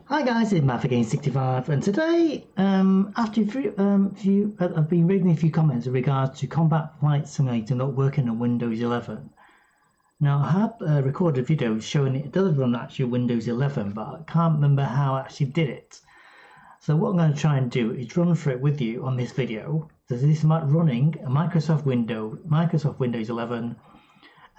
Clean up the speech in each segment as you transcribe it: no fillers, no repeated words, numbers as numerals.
Hi guys, it's Matt again 65, and today, after I've been reading a few comments in regards to Combat Flight Simulator not working on Windows 11. Now I have recorded a video showing it does run actually Windows 11, but I can't remember how I actually did it. So what I'm going to try and do is run through it with you on this video. So this is running a Microsoft Windows 11,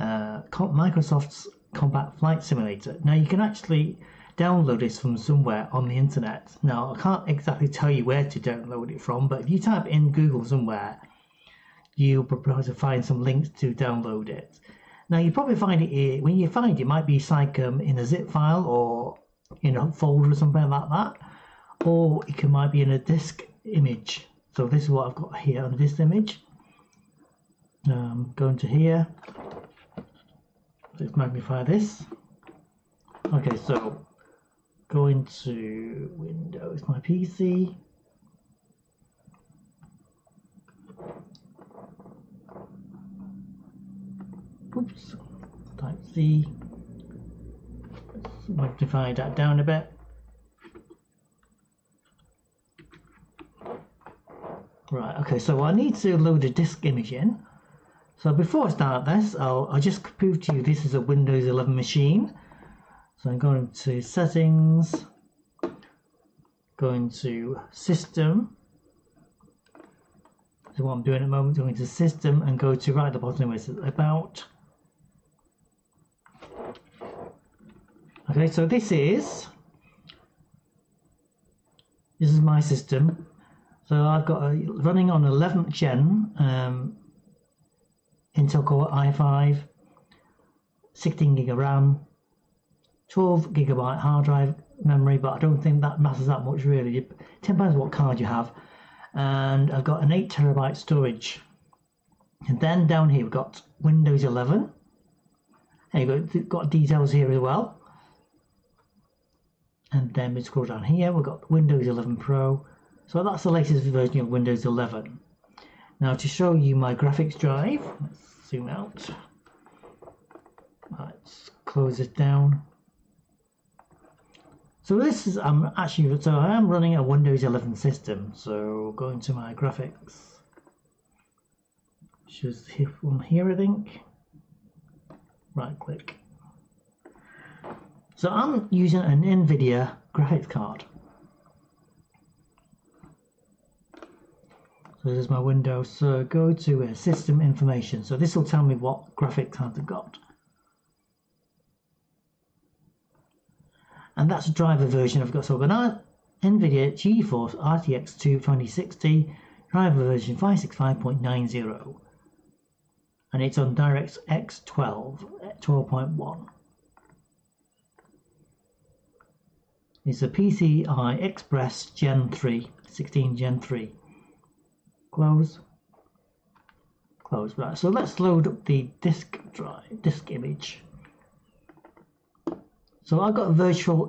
Microsoft's Combat Flight Simulator. Now you can actually download this from somewhere on the internet. Now I can't exactly tell you where to download it from, but if you type in Google somewhere, you'll probably find some links to download it. Now you probably find it here. When you find it, it might be like in a zip file or in a folder or something like that, or it might be in a disk image. So this is what I've got here on this image. Go into here. Let's magnify this. Okay, so go into Windows, my PC. Oops, type C. Let's magnify that down a bit. Right, okay, so I need to load a disk image in. So before I start this, I'll just prove to you this is a Windows 11 machine. So I'm going to Settings, going to System. This is what I'm doing at the moment. Going to System and go to right at the bottom where it says About. Okay, so this is my system. So I've got running on 11th gen Intel Core i5, 16 gig of RAM, 12 gigabyte hard drive memory, but I don't think that matters that much really. It depends what card you have. And I've got an 8 terabyte storage. And then down here we've got Windows 11. And you've got details here as well. And then we scroll down here, we've got Windows 11 Pro. So that's the latest version of Windows 11. Now to show you my graphics drive, let's zoom out. Let's close it down. So this is I am running a Windows 11 system. So going to my graphics, just hit from here I think. Right click. So I'm using an NVIDIA graphics card. So this is my Windows. So go to System Information. So this will tell me what graphics cards I've got. And that's a driver version I've got. So I've got NVIDIA GeForce RTX 2060 driver version 565.90. And it's on DirectX 12.1. It's a PCI Express Gen 3, 16 Gen 3. Close. Right, so let's load up the disk image. So I've got a virtual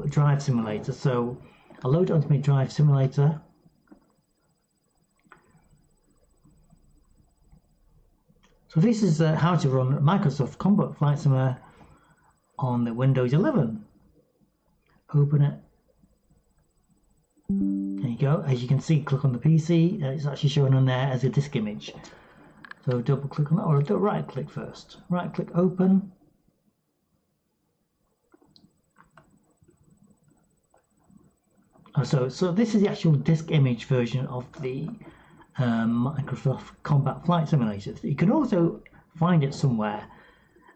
drive simulator. So I'll load it onto my drive simulator. So this is how to run Microsoft Combat Flight Simulator on the Windows 11. Open it. There you go. As you can see, click on the PC. It's actually showing on there as a disk image. So double click on that, or right click first. Right click, open. So this is the actual disk image version of the Microsoft Combat Flight Simulator. You can also find it somewhere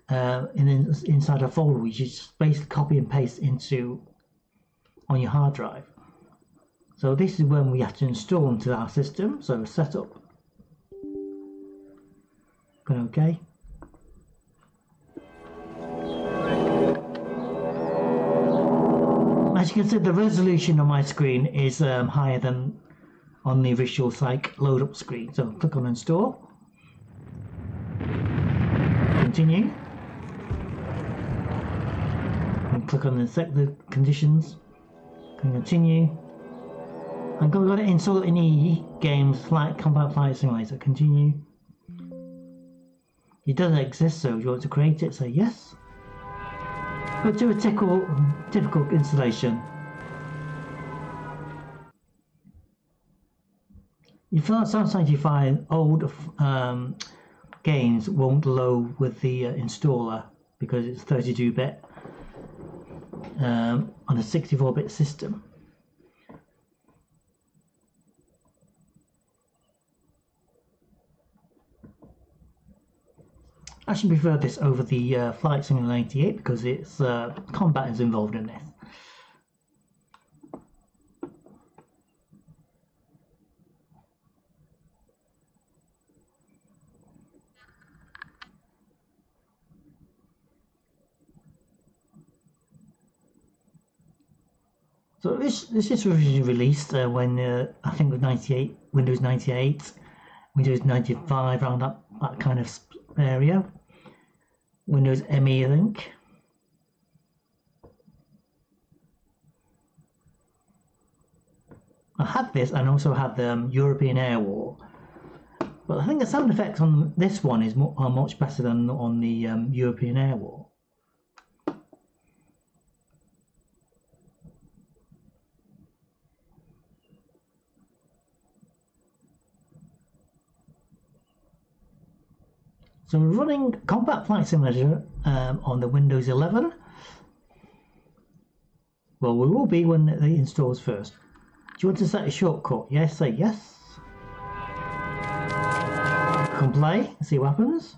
inside a folder which you just basically copy and paste on your hard drive. So this is when we have to install into our system. So setup. Go OK. As you can see, the resolution on my screen is higher than on the Visual Psych load up screen. So click on install. Continue. And click on the conditions. Continue. I'm going to install any games like Combat Flight Simulator. Continue. It doesn't exist, so if you want to create it, say yes. We'll do a typical installation. Sometimes you find old games won't load with the installer because it's 32-bit on a 64-bit system. I actually prefer this over the Flight Simulator 98 because it's combat is involved in this. So this is originally released when I think with Windows 98, Windows 95, around that kind of area. Windows ME, I think. I had this and also had the European Air War, but I think the sound effects on this one are much better than on the European Air War. So we're running Combat Flight Simulator on the Windows 11. Well, we will be when it installs first. Do you want to set a shortcut? Yes, say yes. Come play, see what happens.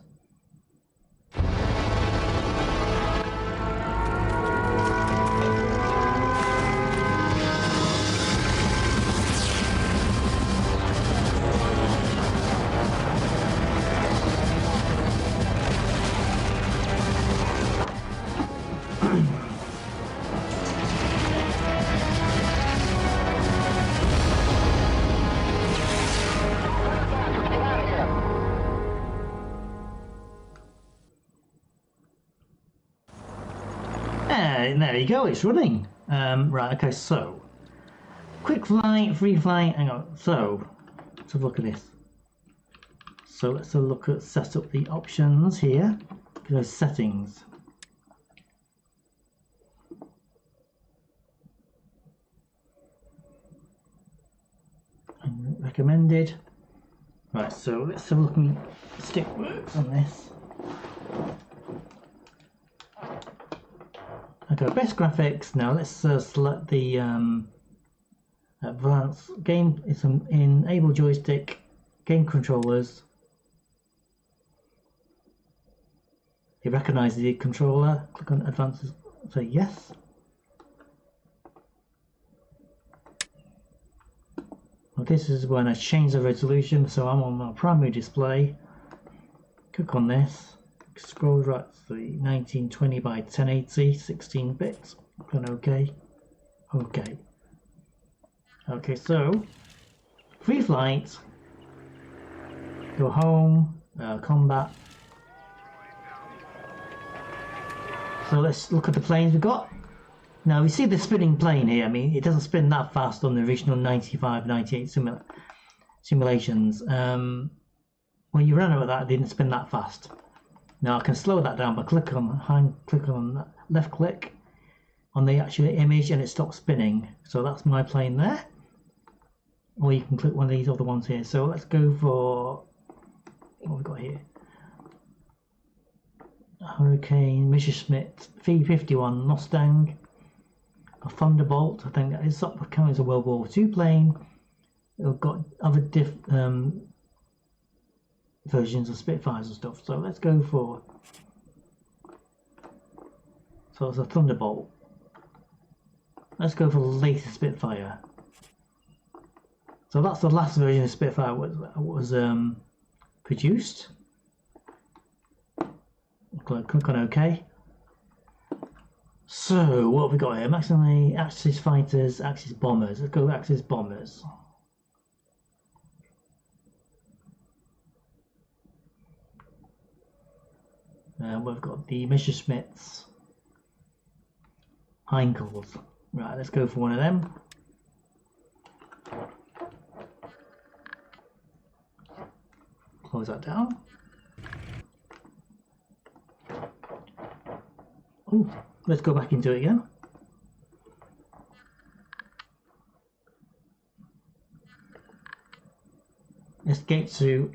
There you go, it's running. Right, okay, so quick flight, free flight, hang on. So let's have a look at this. So let's have a look at set up the options here. Those settings. And recommended. Right, so let's have a look at stick works on this. Okay, best graphics. Now let's select the advanced game. It's an enable joystick, game controllers. It recognises the controller. Click on advanced. Say yes. Well, this is when I change the resolution. So I'm on my primary display. Click on this. Scroll right to the 1920 by 1080, 16 bits. Click on OK. OK. Okay, so free flight. Go home. Combat. So let's look at the planes we've got. Now we see the spinning plane here. I mean, it doesn't spin that fast on the original 95, 98 simulations. When you ran over that, it didn't spin that fast. Now I can slow that down by click on left click on the actual image and it stops spinning. So that's my plane there. Or you can click one of these other ones here. So let's go for what we've got here. Hurricane, Messerschmitt, V-51 Mustang, a Thunderbolt. I think that is coming as a World War II plane. We've got other versions of Spitfires and stuff. So let's go for. So it's a Thunderbolt. Let's go for the latest Spitfire. So that's the last version of Spitfire was produced. Click on OK. So what have we got here? Maximally Axis fighters, Axis bombers. Let's go Axis bombers. We've got the Messerschmitts, Heinkels. Right, let's go for one of them. Close that down. Ooh, let's go back into it again. Escape to...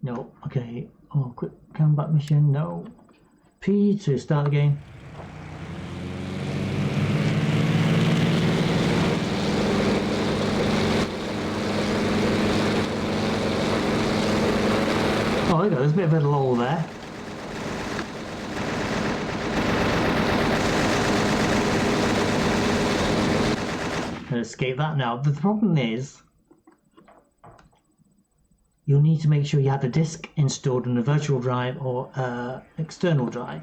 No, okay. Oh, quick combat mission, no. P to start the game. Oh, there you go, there's a bit of a lull there. Escape that now. The problem is, you'll need to make sure you have the disk installed on a virtual drive or external drive.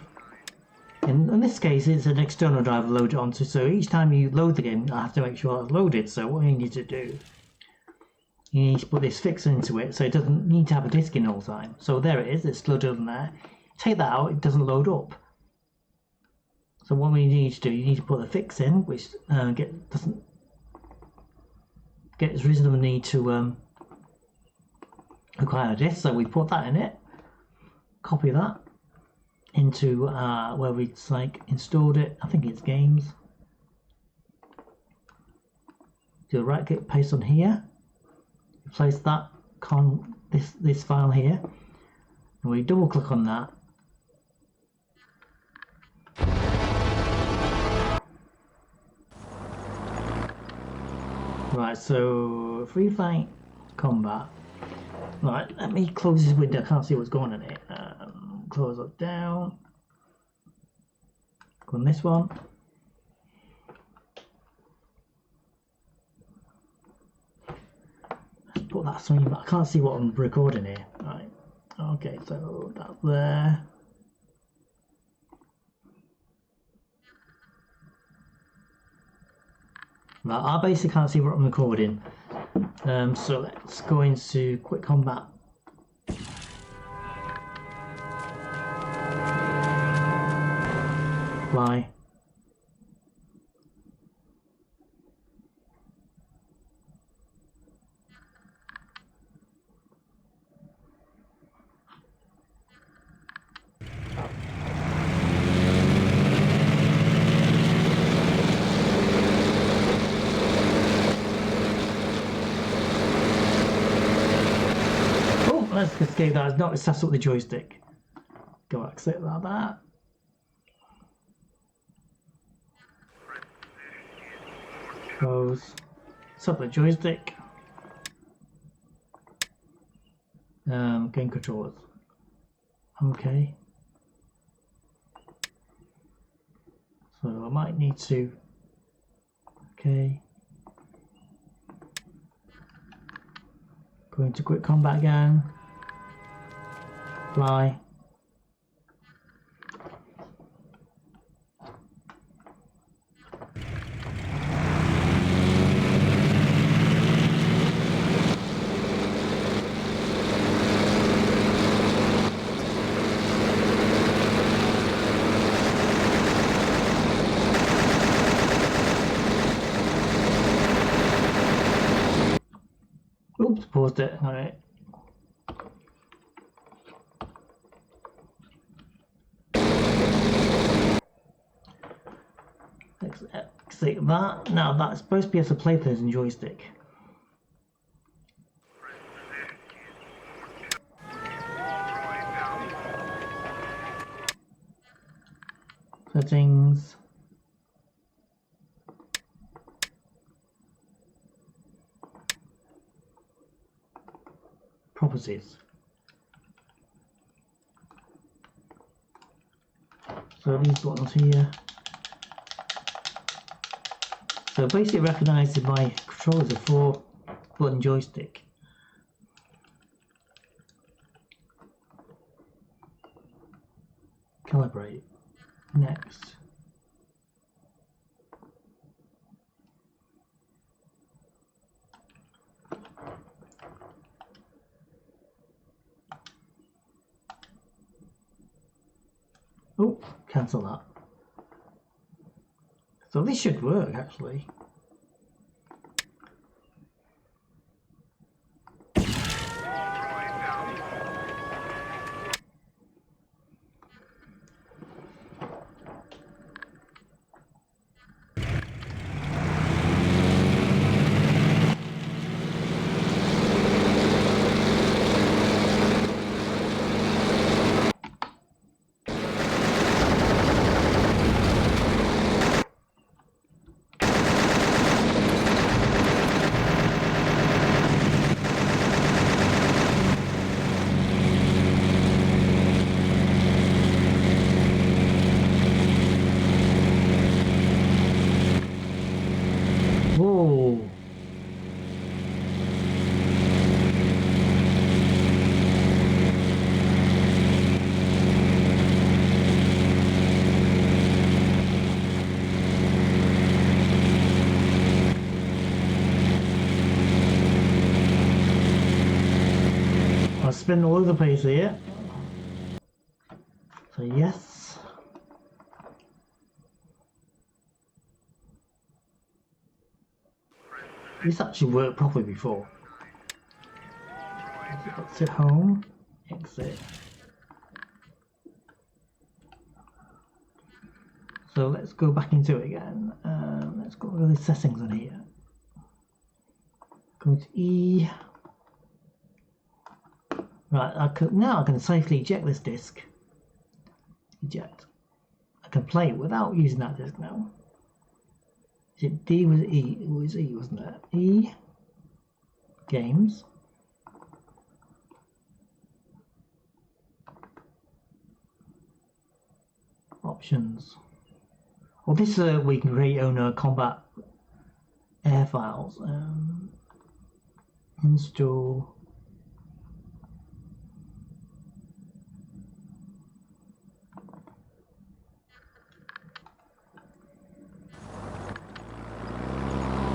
In this case, it's an external drive loaded onto, so each time you load the game, you have to make sure it's loaded. So what you need to do, you need to put this fixer into it, so it doesn't need to have a disk in all the time. So there it is, it's loaded on there. Take that out, it doesn't load up. So what we need to do, you need to put the fix in, which doesn't get reasonable need to require a disk. So we put that in it, copy that into where we like installed it. I think it's games. Do a right click, paste on here, place that this file here, and we double click on that. Right, so free flight combat. Right, let me close this window. I can't see what's going on in it. Close it down. Go on this one. Let's put that somewhere, but I can't see what I'm recording here. Right. Okay, so that's there. Now, I basically can't see what I'm recording. So let's go into quick combat. Fly. Let's escape that. It's not set up the joystick. Go exit like that. Close. Set up the joystick. Game controllers. Okay. So I might need to. Okay. Go into quick combat again. Fly. Oops, paused it. All right. Exit that. Now that's supposed to be able to play things in joystick. Settings. Properties. So these buttons here. So basically recognises my controller as a 4-button joystick. Calibrate. Next. Oh, cancel that. So this should work actually. spin all over the place here. So yes. This actually worked properly before. Exit home. Exit. So let's go back into it again. Let's go to the settings on here. Go to E. Right, now I can safely eject this disk. Eject. I can play it without using that disk now. Is it D? Was it E? It was E, wasn't it? E. Games. Options. Well, this we can create own combat air files. Install.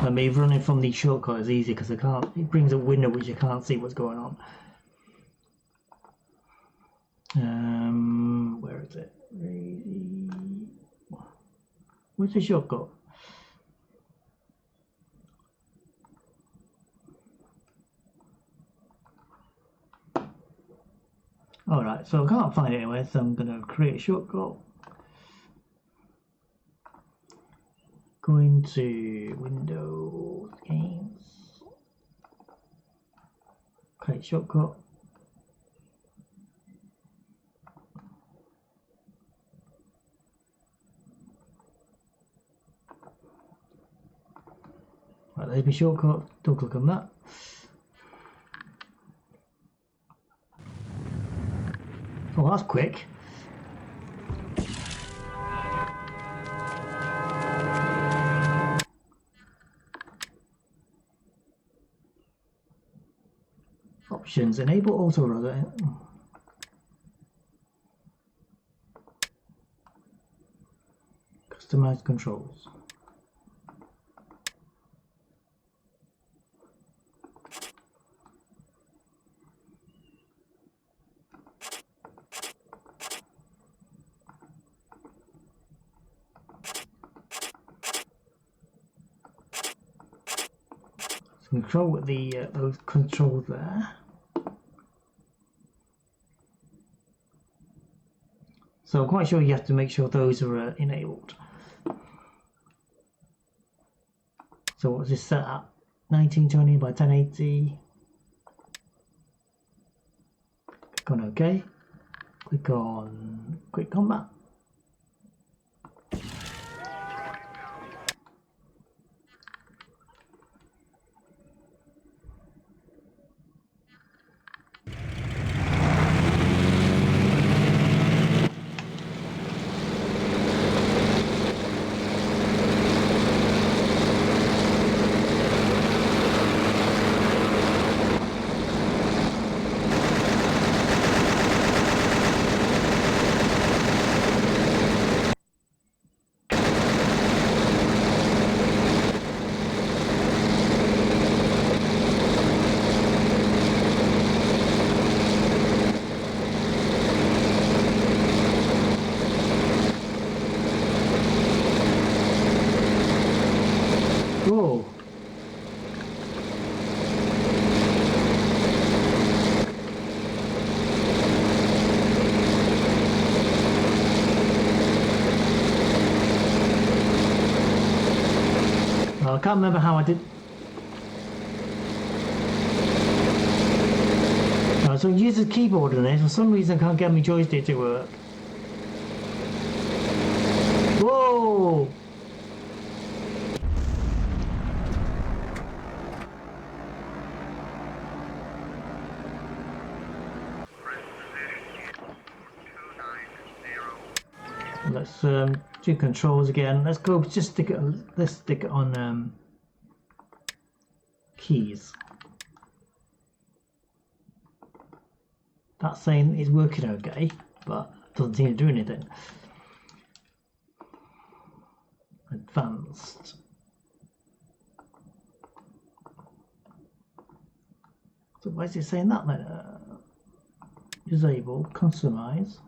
I mean, running from the shortcut is easy because I can't. It brings a window which you can't see what's going on. Where is it? Where's the shortcut? Alright, so I can't find it anywhere, so I'm going to create a shortcut. Going to Windows, Games, create shortcut. Right, there's my shortcut, double click on that. Oh, that's quick. Options, enable auto rudder. Customize controls. Control the those controls there. So I'm quite sure you have to make sure those are enabled. So what's this set up? 1920 by 1080. Click on OK. Click on Quick Combat. Whoa. Well, I can't remember how I did. So I use the keyboard in this. For some reason, I can't get my joystick to work. Whoa! Let's do controls again. Let's go. Just stick it. Let's stick it on keys. That's saying it's working okay, but doesn't seem to do anything. Advanced. So why is it saying that then? disable, customize.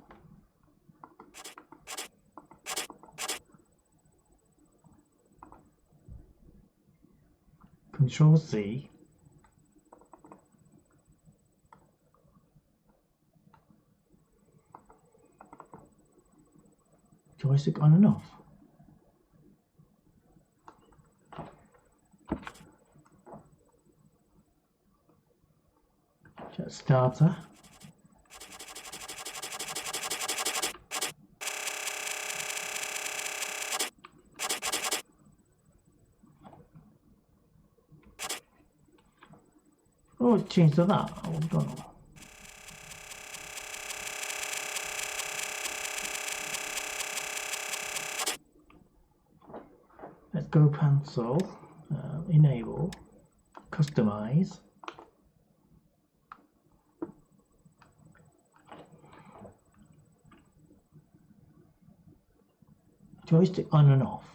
Control C. Joystick on and off. Check starter. Oh, it's changed to that. Hold on. Let's go cancel, enable, customize. Joystick on and off.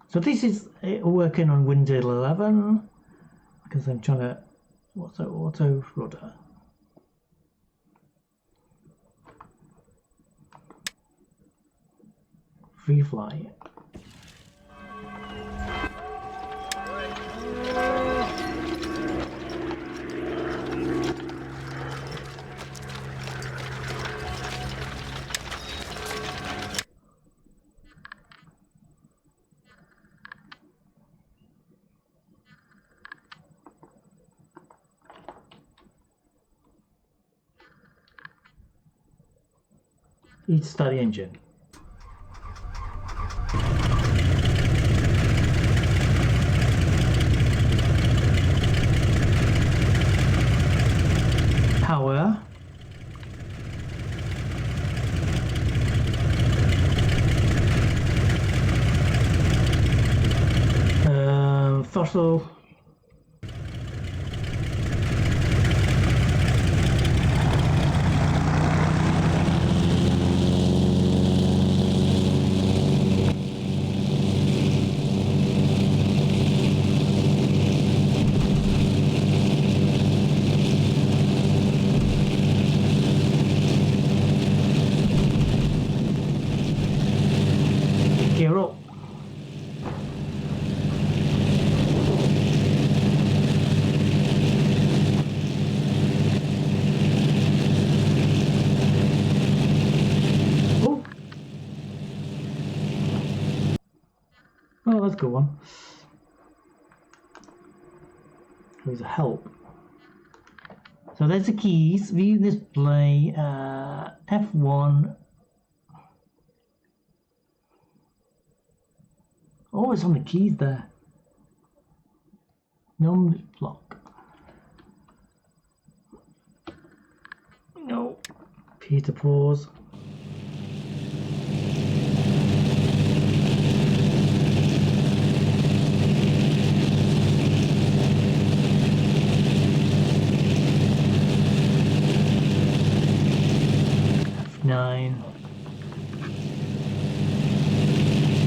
So this is working on Windows 11 because I'm trying to, what's that, auto rudder? Free fly. Need to start the engine. Power. Throttle. Gear up. Oh, oh, that's a good one. There's a help. So there's the keys. View display. F1. Oh, it's on the keys there. Num block. No. P to pause. F9.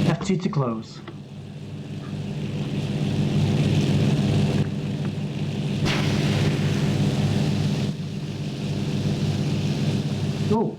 F2 to close. Go.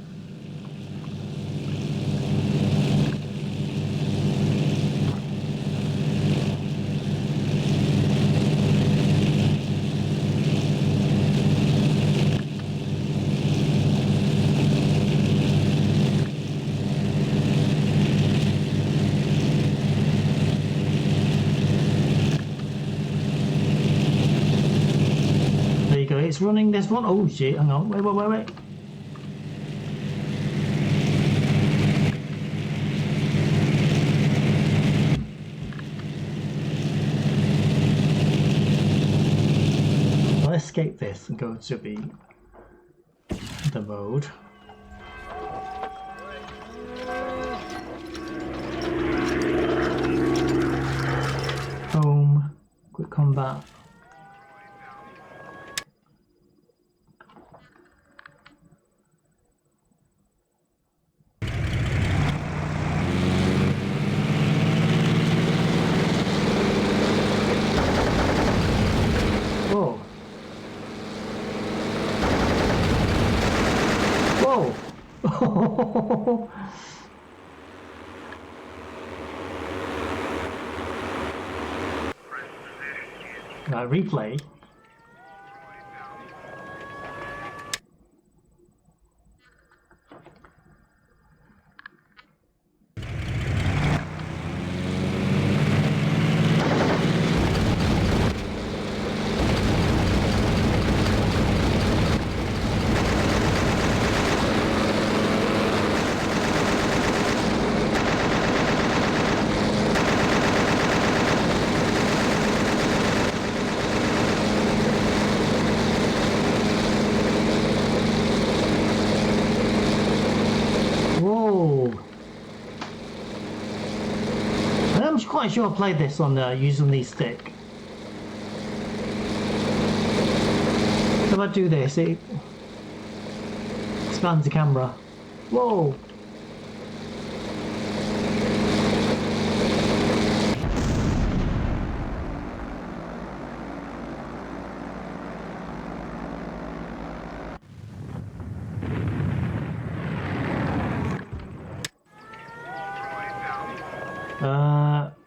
There you go, it's running this one. Oh shit, hang on, wait. I'll escape this and go to the mode. Home, quick combat. Whoa! Right, replay. I'm quite sure I played this on using the stick. So if I do this, it expands the camera. Whoa!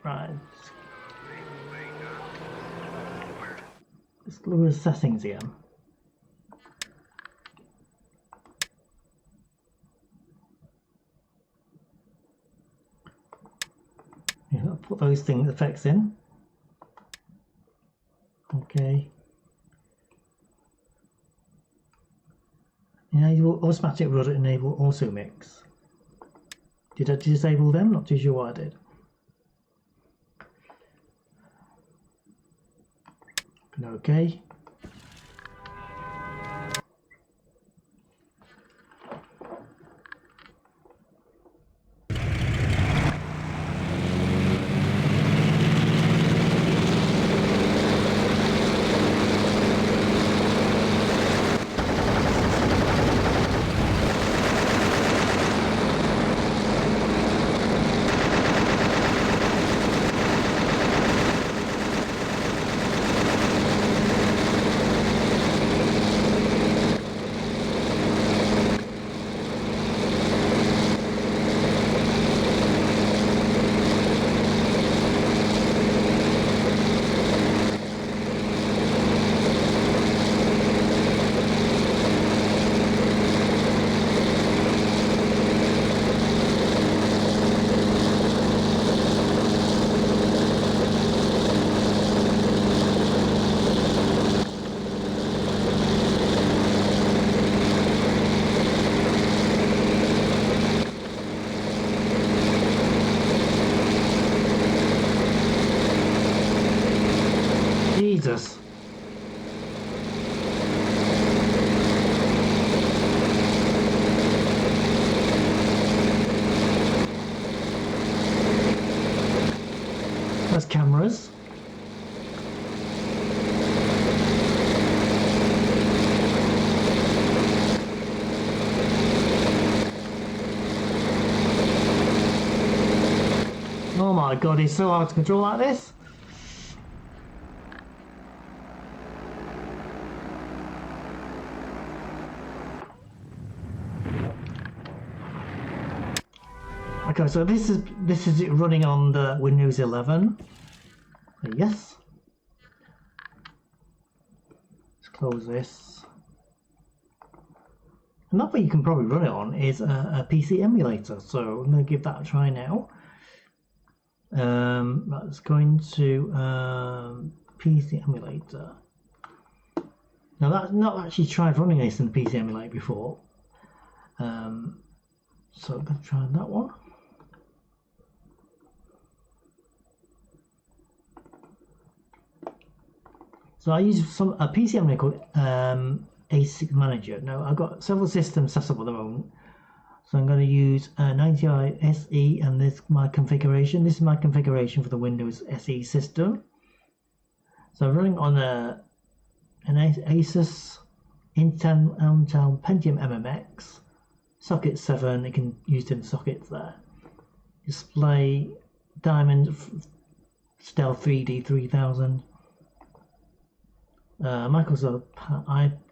Right. Let's look at the settings again. Yeah, I'll put those effects in. Okay. Enable automatic rudder, enable auto mix. Did I disable them? Not too sure what I did. Okay. Jesus. That's cameras. Oh my god, it's so hard to control like this. Okay, so this is it running on the Windows 11. So yes. Let's close this. Another way you can probably run it on is a PC emulator. So I'm going to give that a try now. Let's go into PC emulator. Now that's not actually tried running this in the PC emulator before. So I'm going to try that one. So I use a PC emulator called A6 Manager. Now I've got several systems set up at the moment. So I'm going to use 90i SE, and this is my configuration. This is my configuration for the Windows SE system. So I'm running on an Asus Intel Pentium MMX socket 7. You can use different sockets there. Display Diamond Stealth 3D 3000. Microsoft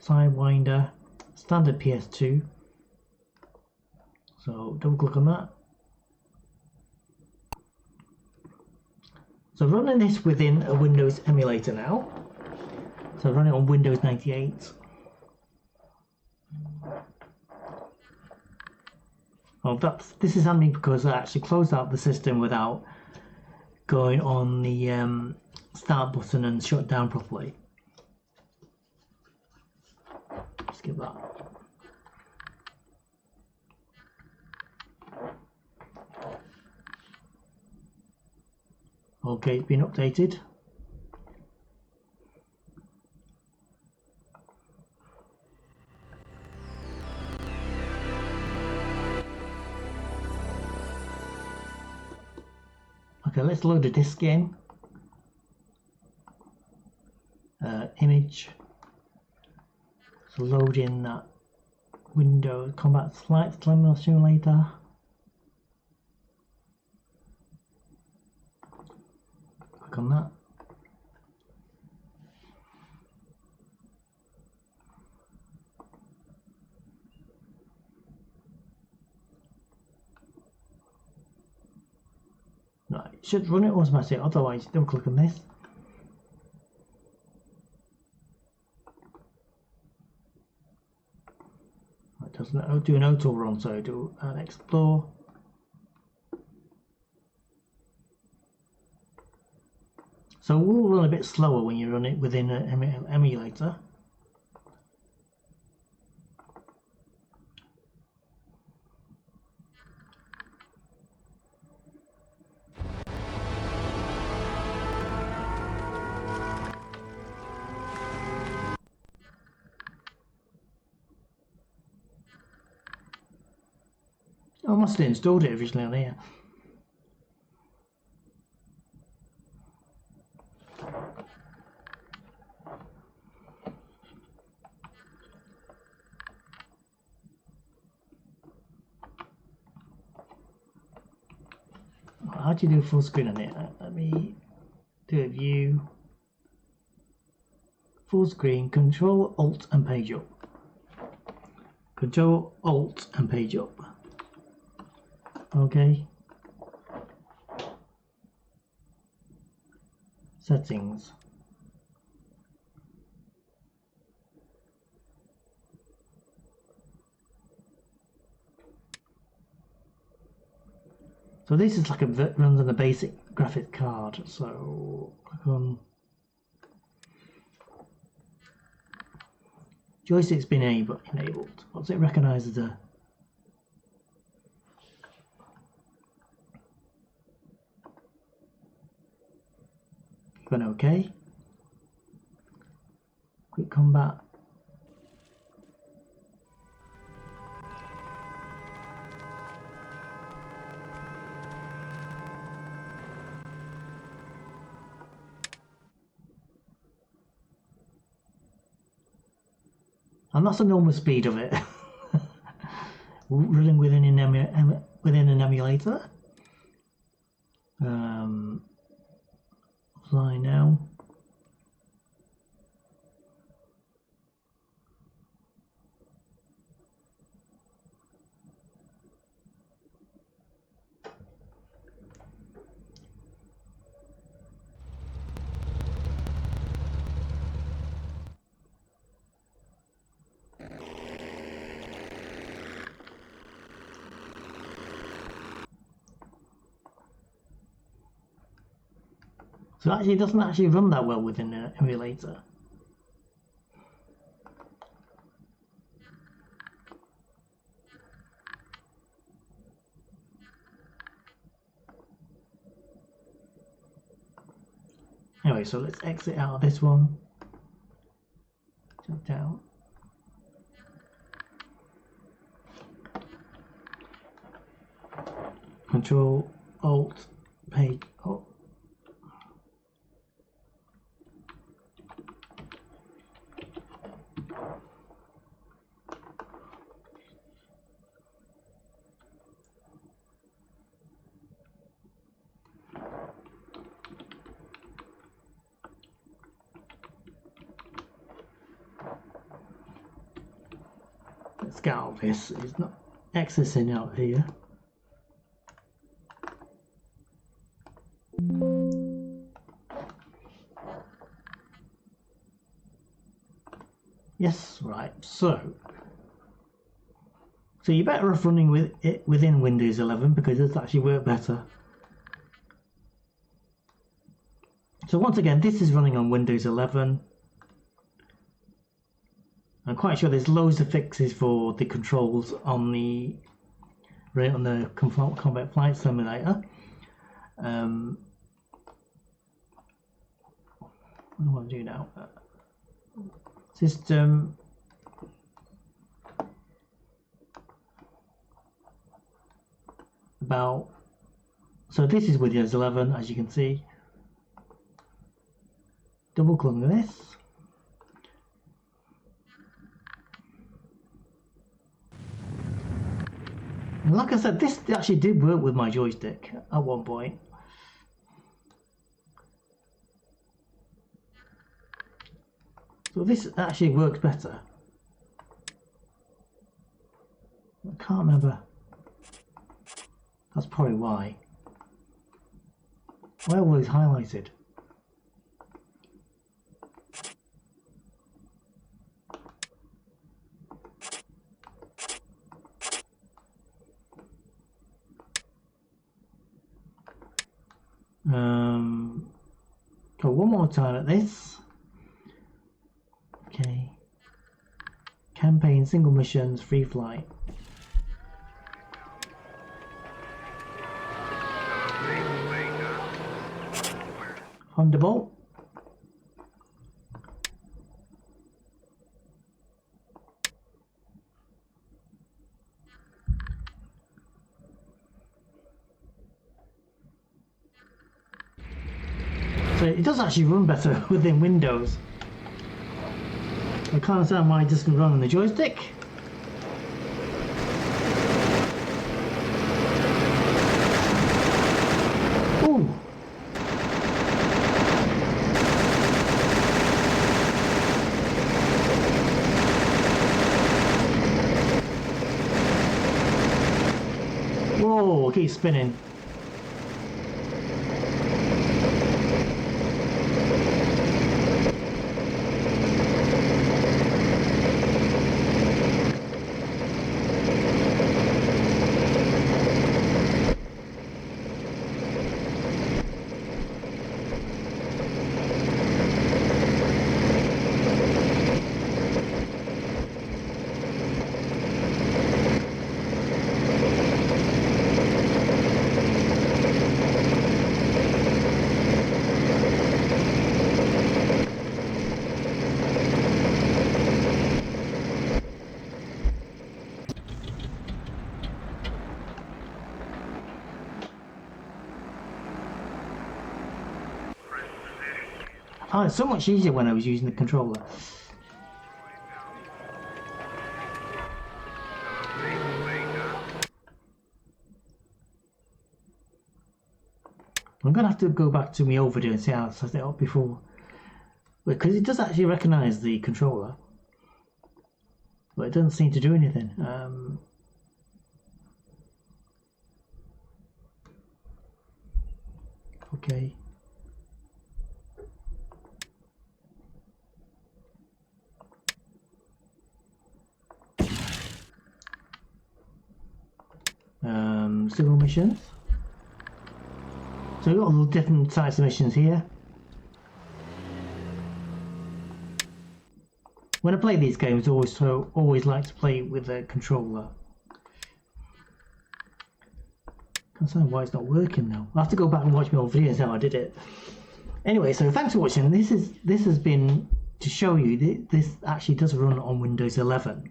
Sidewinder, standard PS2, So double click on that. So running this within a Windows emulator now. So run it on Windows 98. Well, this is happening because I actually closed out the system without going on the start button and shut down properly. Skip that. Okay, it's been updated. Okay, let's load a disk in. Image. So load in that Windows Combat Flight Simulator. Click on that. No, it should run it automatically, otherwise double click on this. It doesn't do an auto run, so do an explore. So it will run a bit slower when you run it within an emulator. I must have installed it originally on here. How do you do full screen on it? Let me do a view. Full screen, Control, Alt and page up. Control, Alt and page up. Okay. Settings. So this is like runs on a basic graphic card. So click on joystick's been enabled. What's it recognise as a Click on OK. Quick combat. And that's the normal speed of it. Running within an emulator. Apply now. So actually it doesn't actually run that well within an emulator. Anyway, so let's exit out of this one. Jump down. Control, Alt, page up. Let's get out of this. It's not accessing out here. Yes, right. So you're better off running with it within Windows 11 because it does actually work better. So once again, this is running on Windows 11. I'm quite sure there's loads of fixes for the controls on the Combat Flight Simulator. What do I want to do now? System. So this is Windows 11, as you can see. Double click on this. And like I said, this actually did work with my joystick at one point. So this actually works better. I can't remember. That's probably why. Why are these highlighted? Go one more time at this. Okay. Campaign, single missions, free flight. Thunderbolt. So it does actually run better within Windows. I can't understand why it doesn't run on the joystick. Ooh. Whoa, it keeps spinning. Oh, it's so much easier when I was using the controller. I'm gonna have to go back to my old video and see how I set it up before, because it does actually recognise the controller, but it doesn't seem to do anything. Okay. Civil missions. So we've got all the different types of missions here. When I play these games, I always like to play with a controller. Can't understand why it's not working now. I'll have to go back and watch my old videos how I did it. Anyway, so thanks for watching. This has been to show you that this actually does run on Windows 11.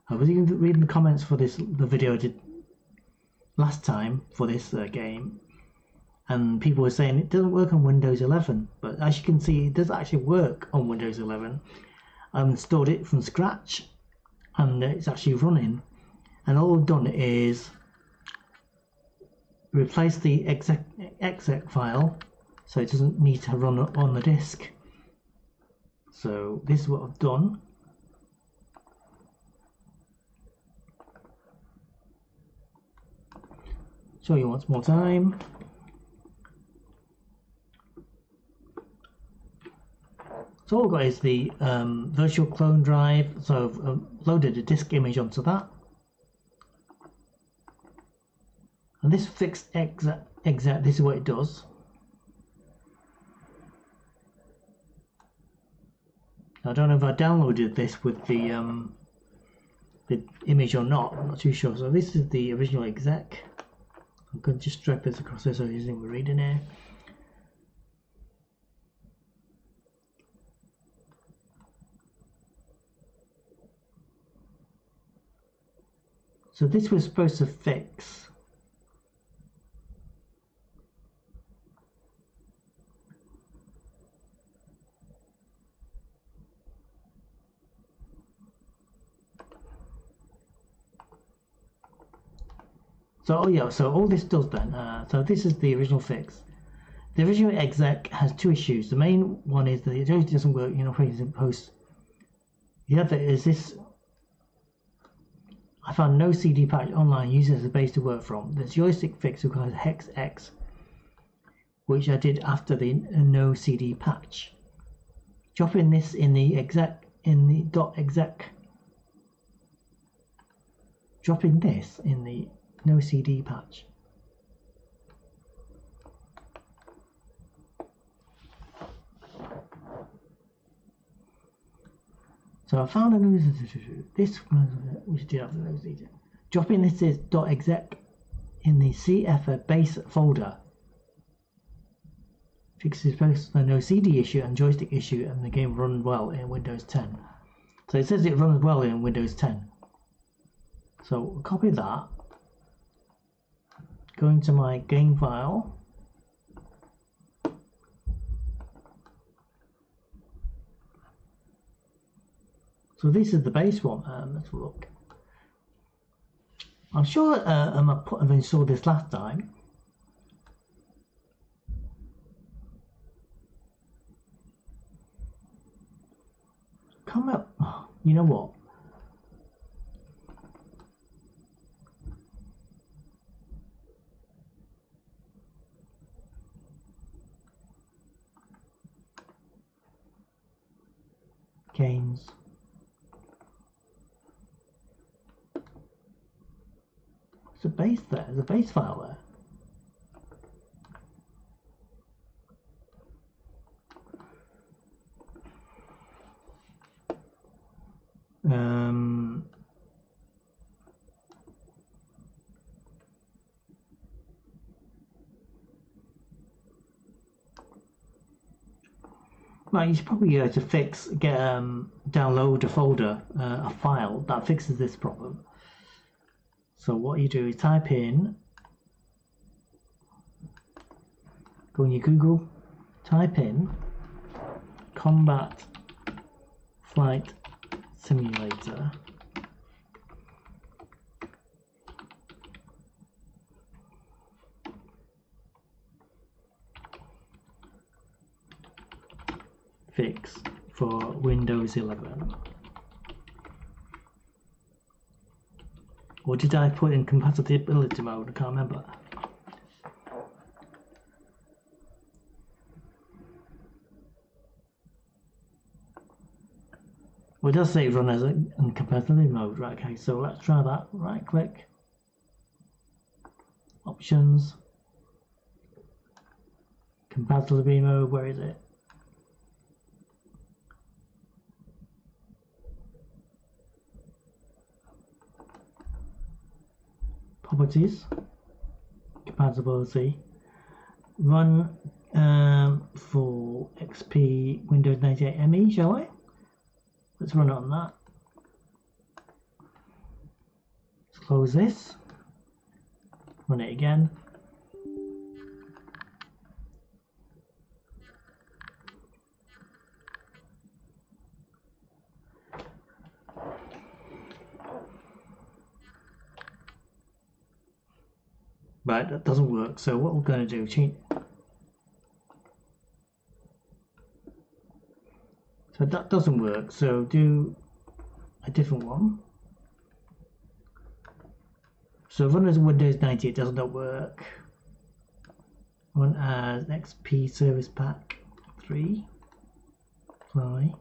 I was even reading the comments for the video I did last time for this game, and people were saying it doesn't work on Windows 11, but as you can see, it does actually work on Windows 11. I've installed it from scratch, and it's actually running, and all I've done is replace the exec file so it doesn't need to run on the disk. So this is what I've done. show you once more time. So all I've got is the virtual clone drive, so I've loaded a disk image onto that. And this fixed exec, this is what it does. I don't know if I downloaded this with the image or not, I'm not too sure. So this is the original exec. I'm going to just drag this across there so using the reading here. So this was supposed to fix so so all this does then, so this is the original fix. The original exec has two issues. The main one is that it doesn't work, in post. The other is this: I found no CD patch online used as a base to work from. The joystick fix requires hex X, which I did after the no CD patch. Dropping this in the exec, dropping this in the no CD patch. So I found a new this which did have the no CD. Dropping this is .exec in the CF base folder. Fixes both the no CD issue and joystick issue, and the game runs well in Windows 10. So it says it runs well in Windows 10. So copy that. Go into my game file. So this is the base one. Let's look. I'm sure I've installed this last time. Come up. Oh, you know what? Games. There's a base there. There's a base file there. Right, you should probably go to download a folder, a file that fixes this problem. So what you do is type in, go in your Google, type in Combat Flight Simulator. Fix for Windows 11. Or did I put in compatibility mode? I can't remember. Well, it does say run as in compatibility mode. Right, okay, so let's try that. Right click. Options. Compatibility mode, where is it? Properties, compatibility, run for XP Windows 98 ME, shall I? Let's run it on that. Let's close this, run it again. Right, that doesn't work. So what we're going to do, so that doesn't work. So do a different one. So run as Windows 90, it does not work. Run as XP Service Pack 3. Apply.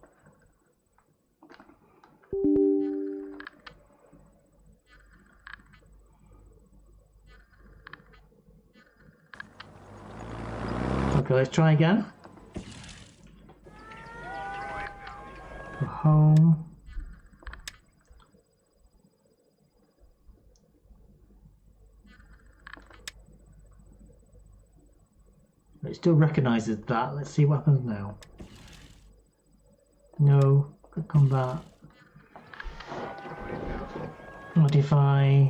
Okay, let's try again. Go home. It still recognizes that. Let's see what happens now. No, good combat. Modify.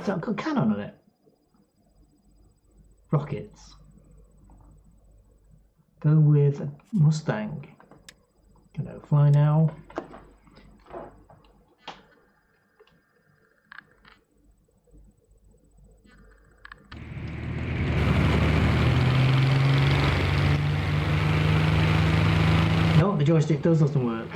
Is that got cannon on it? Rockets. Go with a Mustang. Gonna fly now. No, the joystick doesn't work.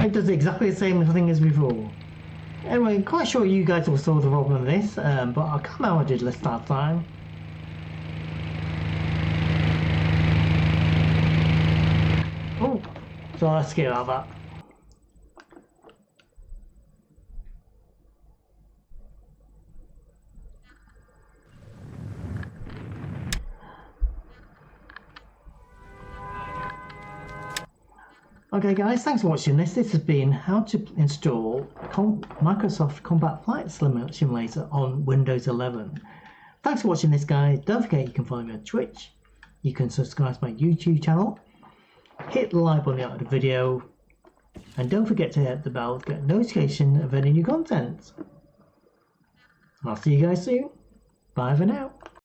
It does exactly the same thing as before. Anyway, I'm quite sure you guys will solve the problem with this, but I'll come out and did last time. Oh, so let's get out of that. Okay guys, thanks for watching this. This has been how to install Microsoft Combat Flight Simulator on Windows 11. Thanks for watching this guys. Don't forget you can follow me on Twitch. You can subscribe to my YouTube channel. Hit the like button on the video. And don't forget to hit the bell to get a notification of any new content. I'll see you guys soon. Bye for now.